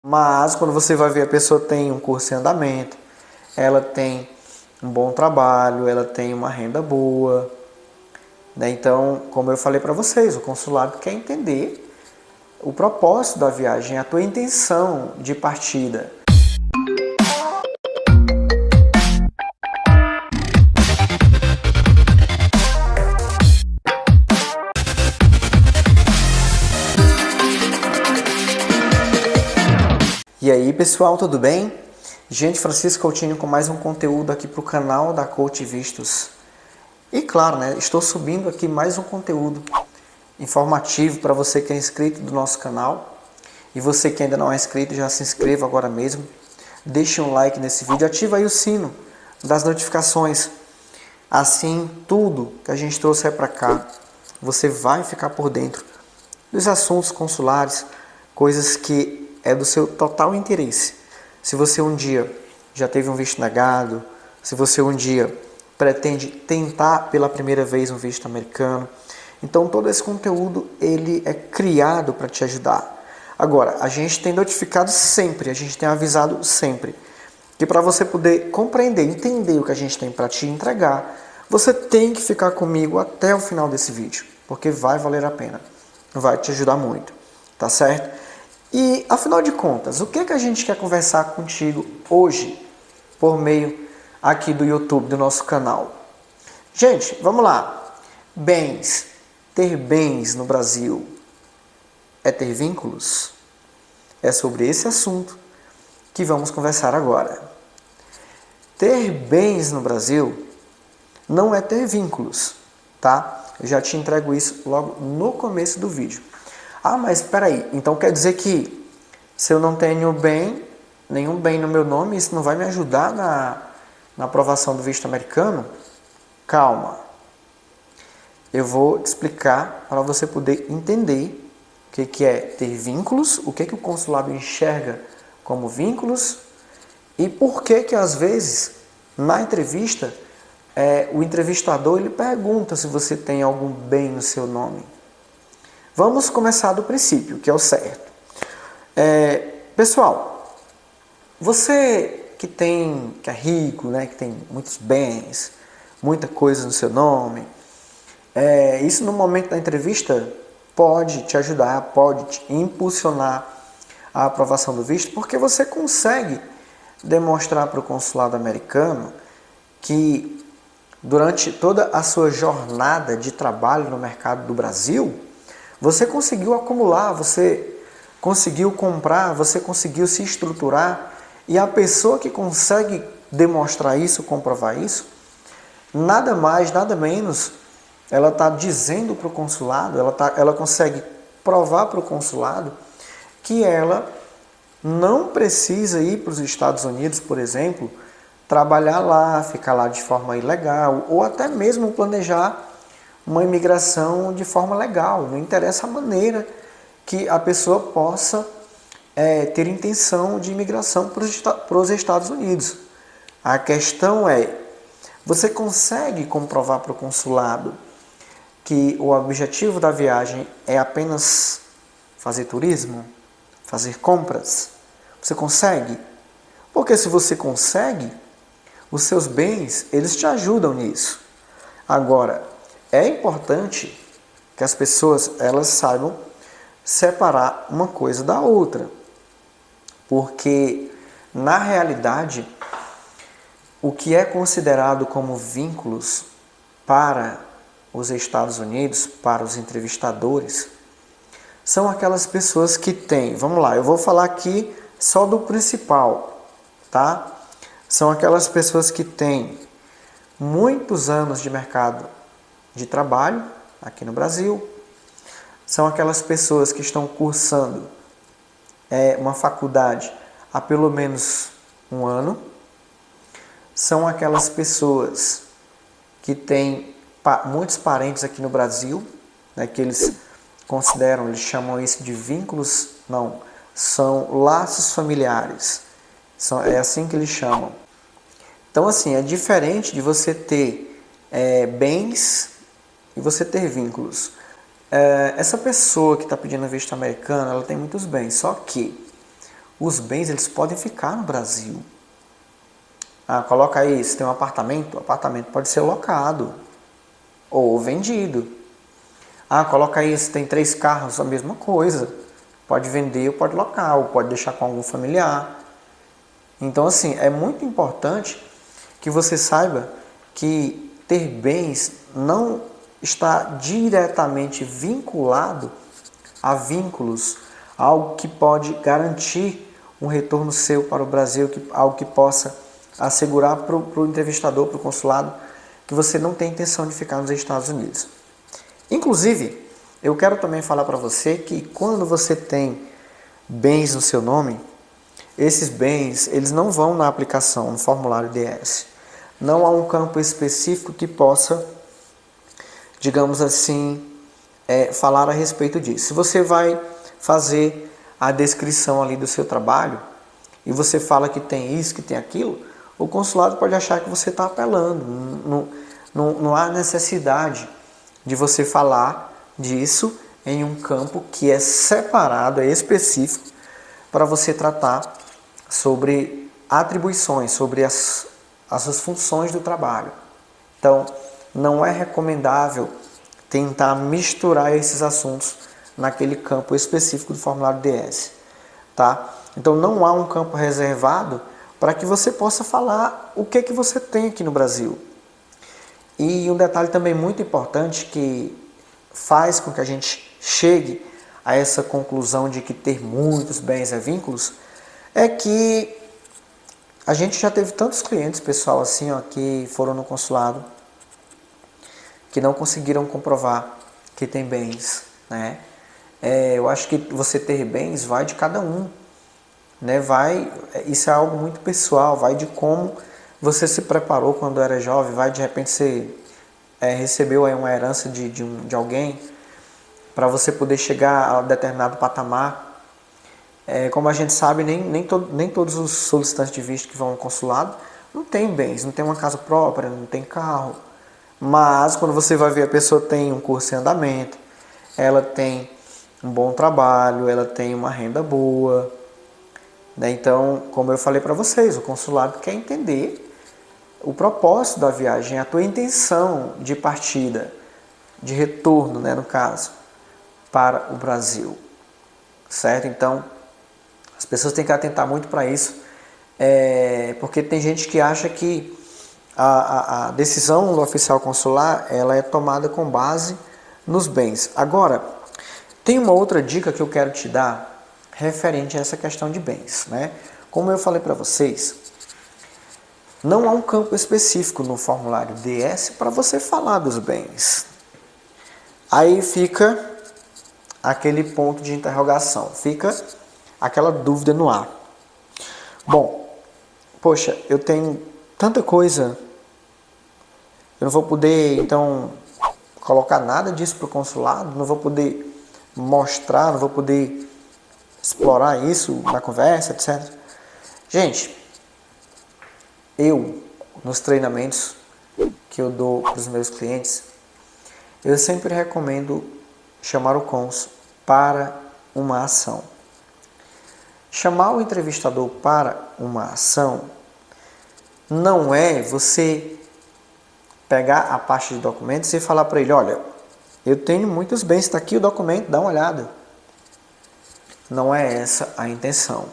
Mas quando você vai ver, a pessoa tem um curso em andamento, ela tem um bom trabalho, ela tem uma renda boa, né? Então, como eu falei para vocês, o consulado quer entender o propósito da viagem, a tua intenção de partida. E aí, pessoal, tudo bem? Gente, Francisco Coutinho com mais um conteúdo aqui para o canal da Coach Vistos. E claro, né, estou subindo aqui mais um conteúdo informativo para você que é inscrito do nosso canal. E você que ainda não é inscrito, já se inscreva agora mesmo. Deixe um like nesse vídeo, ativa aí o sino das notificações. Assim, tudo que a gente trouxer para cá, você vai ficar por dentro dos assuntos consulares, coisas que é do seu total interesse. Se você um dia já teve um visto negado, se você um dia pretende tentar pela primeira vez um visto americano, então todo esse conteúdo ele é criado para te ajudar. Agora, a gente tem notificado sempre, a gente tem avisado sempre, que para você poder compreender, entender o que a gente tem para te entregar, você tem que ficar comigo até o final desse vídeo, porque vai valer a pena, vai te ajudar muito, tá certo? E, afinal de contas, o que é que a gente quer conversar contigo hoje, por meio aqui do YouTube, do nosso canal? Gente, vamos lá. Bens. Ter bens no Brasil é ter vínculos? É sobre esse assunto que vamos conversar agora. Ter bens no Brasil não é ter vínculos, tá? Eu já te entrego isso logo no começo do vídeo. Ah, mas espera aí, então quer dizer que se eu não tenho nenhum bem no meu nome, isso não vai me ajudar na aprovação do visto americano? Calma. Eu vou te explicar para você poder entender o que é ter vínculos, o que o consulado enxerga como vínculos e por que às vezes na entrevista o entrevistador ele pergunta se você tem algum bem no seu nome. Vamos começar do princípio, que é o certo. Pessoal, você que é rico, né, que tem muitos bens, muita coisa no seu nome, isso no momento da entrevista pode te ajudar, pode te impulsionar a aprovação do visto, porque você consegue demonstrar para o consulado americano que durante toda a sua jornada de trabalho no mercado do Brasil, você conseguiu acumular, você conseguiu comprar, você conseguiu se estruturar, e a pessoa que consegue demonstrar isso, comprovar isso, nada mais, nada menos, ela está dizendo para o consulado, ela consegue provar para o consulado que ela não precisa ir para os Estados Unidos, por exemplo, trabalhar lá, ficar lá de forma ilegal, ou até mesmo planejar uma imigração de forma legal. Não interessa a maneira que a pessoa possa ter intenção de imigração para os Estados Unidos. A questão é, você consegue comprovar para o consulado que o objetivo da viagem é apenas fazer turismo, fazer compras? Você consegue? Porque se você consegue, os seus bens, eles te ajudam nisso. Agora, é importante que as pessoas elas saibam separar uma coisa da outra, porque na realidade o que é considerado como vínculos para os Estados Unidos, para os entrevistadores, são aquelas pessoas que têm, vamos lá, eu vou falar aqui só do principal, tá? São aquelas pessoas que têm muitos anos de mercado de trabalho aqui no Brasil, são aquelas pessoas que estão cursando uma faculdade há pelo menos um ano, são aquelas pessoas que têm muitos parentes aqui no Brasil, né, que eles consideram, eles chamam isso de vínculos, não, são laços familiares, é assim que eles chamam. Então assim, é diferente de você ter bens e você ter vínculos. Essa pessoa que está pedindo visto americano, ela tem muitos bens, só que os bens eles podem ficar no Brasil. Coloca aí, se tem um apartamento, o apartamento pode ser locado ou vendido. Coloca aí, se tem 3 carros, a mesma coisa. Pode vender ou pode locar, ou pode deixar com algum familiar. Então, assim, é muito importante que você saiba que ter bens não está diretamente vinculado a vínculos, algo que pode garantir um retorno seu para o Brasil, algo que possa assegurar para o entrevistador, para o consulado, que você não tem intenção de ficar nos Estados Unidos. Inclusive, eu quero também falar para você que quando você tem bens no seu nome, esses bens eles não vão na aplicação, no formulário DS. Não há um campo específico que possa, digamos assim, falar a respeito disso. Se você vai fazer a descrição ali do seu trabalho e você fala que tem isso, que tem aquilo, o consulado pode achar que você está apelando. Não há necessidade de você falar disso em um campo que é separado, é específico, para você tratar sobre atribuições, sobre as suas funções do trabalho. Então, não é recomendável tentar misturar esses assuntos naquele campo específico do formulário DS, tá? Então, não há um campo reservado para que você possa falar o que você tem aqui no Brasil. E um detalhe também muito importante que faz com que a gente chegue a essa conclusão de que ter muitos bens é vínculos, é que a gente já teve tantos clientes, pessoal, assim, que foram no consulado, que não conseguiram comprovar que tem bens, né? Eu acho que você ter bens vai de cada um, né? Isso é algo muito pessoal, vai de como você se preparou quando era jovem, vai de repente você recebeu aí uma herança de alguém para você poder chegar a determinado patamar. Como a gente sabe, nem todos os solicitantes de visto que vão ao consulado não têm bens, não tem uma casa própria, não tem carro. Mas quando você vai ver, a pessoa tem um curso em andamento, ela tem um bom trabalho, ela tem uma renda boa, né? Então, como eu falei para vocês, o consulado quer entender o propósito da viagem, a tua intenção de partida, de retorno, né, no caso, para o Brasil, certo? Então, as pessoas têm que atentar muito para isso, porque tem gente que acha que a decisão do oficial consular ela é tomada com base nos bens. Agora, tem uma outra dica que eu quero te dar referente a essa questão de bens, né? Como eu falei para vocês, não há um campo específico no formulário DS para você falar dos bens. Aí fica aquele ponto de interrogação, fica aquela dúvida no ar. Bom, poxa, eu tenho tanta coisa, eu não vou poder, então, colocar nada disso para o consulado, não vou poder mostrar, não vou poder explorar isso na conversa, etc. Gente, nos treinamentos que eu dou para os meus clientes, eu sempre recomendo chamar o cônsul para uma ação. Chamar o entrevistador para uma ação não é você pegar a pasta de documentos e falar para ele, olha, eu tenho muitos bens, está aqui o documento, dá uma olhada. Não é essa a intenção.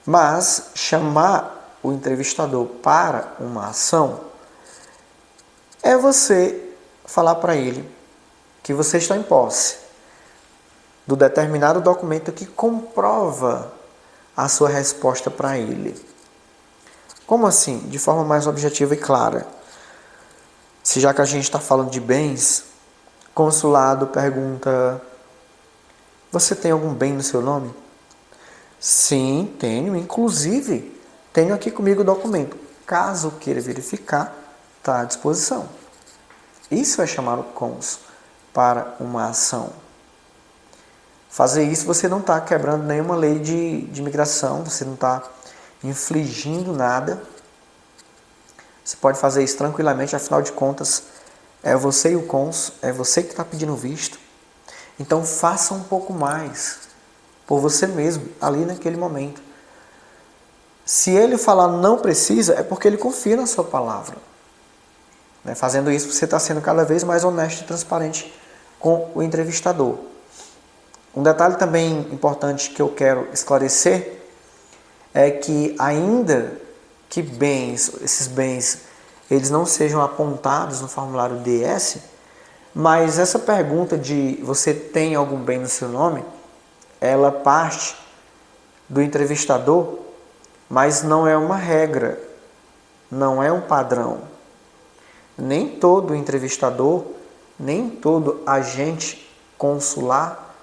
Mas chamar o entrevistador para uma ação é você falar para ele que você está em posse do determinado documento que comprova a sua resposta para ele. Como assim? De forma mais objetiva e clara. Se já que a gente está falando de bens, consulado pergunta, você tem algum bem no seu nome? Sim, tenho. Inclusive, tenho aqui comigo o documento. Caso queira verificar, está à disposição. Isso é chamar o cônsul para uma ação. Fazer isso, você não está quebrando nenhuma lei de imigração, você não está infligindo nada. Você pode fazer isso tranquilamente, afinal de contas, é você e o cônsul, é você que está pedindo visto. Então, faça um pouco mais por você mesmo, ali naquele momento. Se ele falar não precisa, é porque ele confia na sua palavra. Fazendo isso, você está sendo cada vez mais honesto e transparente com o entrevistador. Um detalhe também importante que eu quero esclarecer é que ainda que esses bens, eles não sejam apontados no formulário DS, mas essa pergunta de você tem algum bem no seu nome, ela parte do entrevistador, mas não é uma regra, não é um padrão. Nem todo entrevistador, nem todo agente consular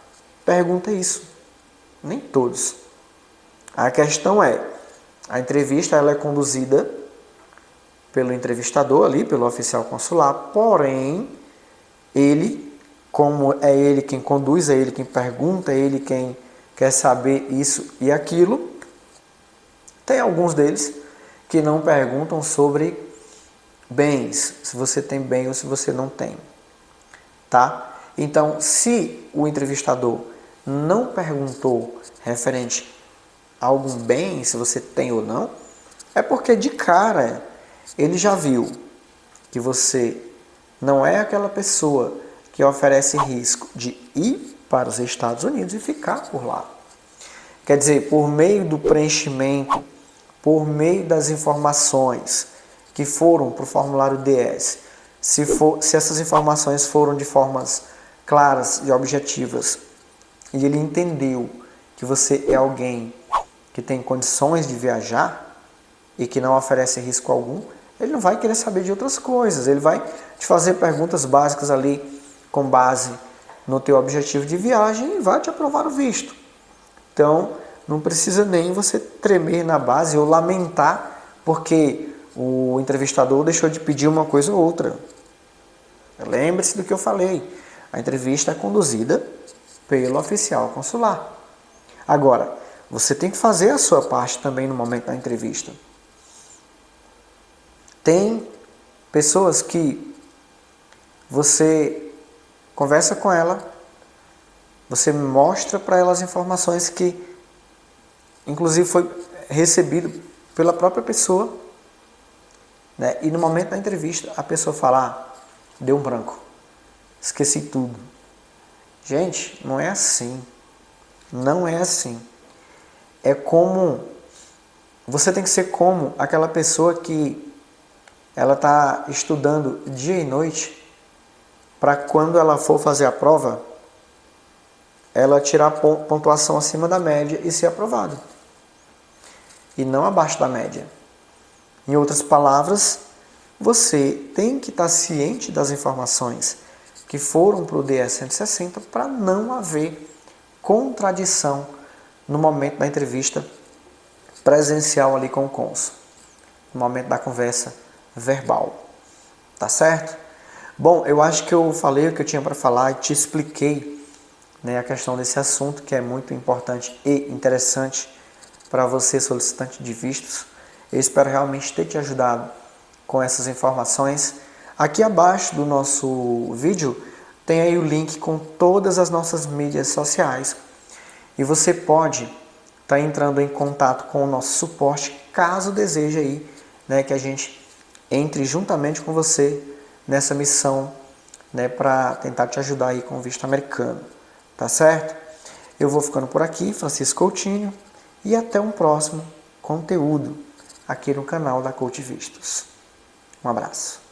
pergunta isso. Nem todos. A questão é, a entrevista ela é conduzida pelo entrevistador ali, pelo oficial consular, porém, ele, como é ele quem conduz, é ele quem pergunta, é ele quem quer saber isso e aquilo, tem alguns deles que não perguntam sobre bens, se você tem bem ou se você não tem, tá? Então, se o entrevistador não perguntou referente a algum bem, se você tem ou não, é porque de cara ele já viu que você não é aquela pessoa que oferece risco de ir para os Estados Unidos e ficar por lá. Quer dizer, por meio do preenchimento, por meio das informações que foram para o formulário DS, se essas informações foram de formas claras e objetivas, e ele entendeu que você é alguém que tem condições de viajar e que não oferece risco algum, ele não vai querer saber de outras coisas, ele vai te fazer perguntas básicas ali com base no teu objetivo de viagem e vai te aprovar o visto. Então, não precisa nem você tremer na base ou lamentar porque o entrevistador deixou de pedir uma coisa ou outra. Lembre-se do que eu falei. A entrevista é conduzida pelo oficial consular. Agora, você tem que fazer a sua parte também no momento da entrevista. Tem pessoas que você conversa com ela, você mostra para elas informações que, inclusive, foi recebido pela própria pessoa, né? E no momento da entrevista, a pessoa fala, deu um branco, esqueci tudo. Gente, não é assim. Não é assim. É como... Você tem que ser como aquela pessoa que ela está estudando dia e noite para quando ela for fazer a prova, ela tirar pontuação acima da média e ser aprovada. E não abaixo da média. Em outras palavras, você tem que estar ciente das informações que foram para o DS 160 para não haver contradição no momento da entrevista presencial ali com o cônsul, no momento da conversa verbal. Tá certo? Bom, eu acho que eu falei o que eu tinha para falar e te expliquei, né, a questão desse assunto que é muito importante e interessante para você, solicitante de vistos. Eu espero realmente ter te ajudado com essas informações. Aqui abaixo do nosso vídeo tem aí o link com todas as nossas mídias sociais. E você pode estar entrando em contato com o nosso suporte, caso deseje aí, né, que a gente entre juntamente com você nessa missão, né, para tentar te ajudar aí com o visto americano. Tá certo? Eu vou ficando por aqui, Francisco Coutinho, e até um próximo conteúdo aqui no canal da Coach Vistos. Um abraço.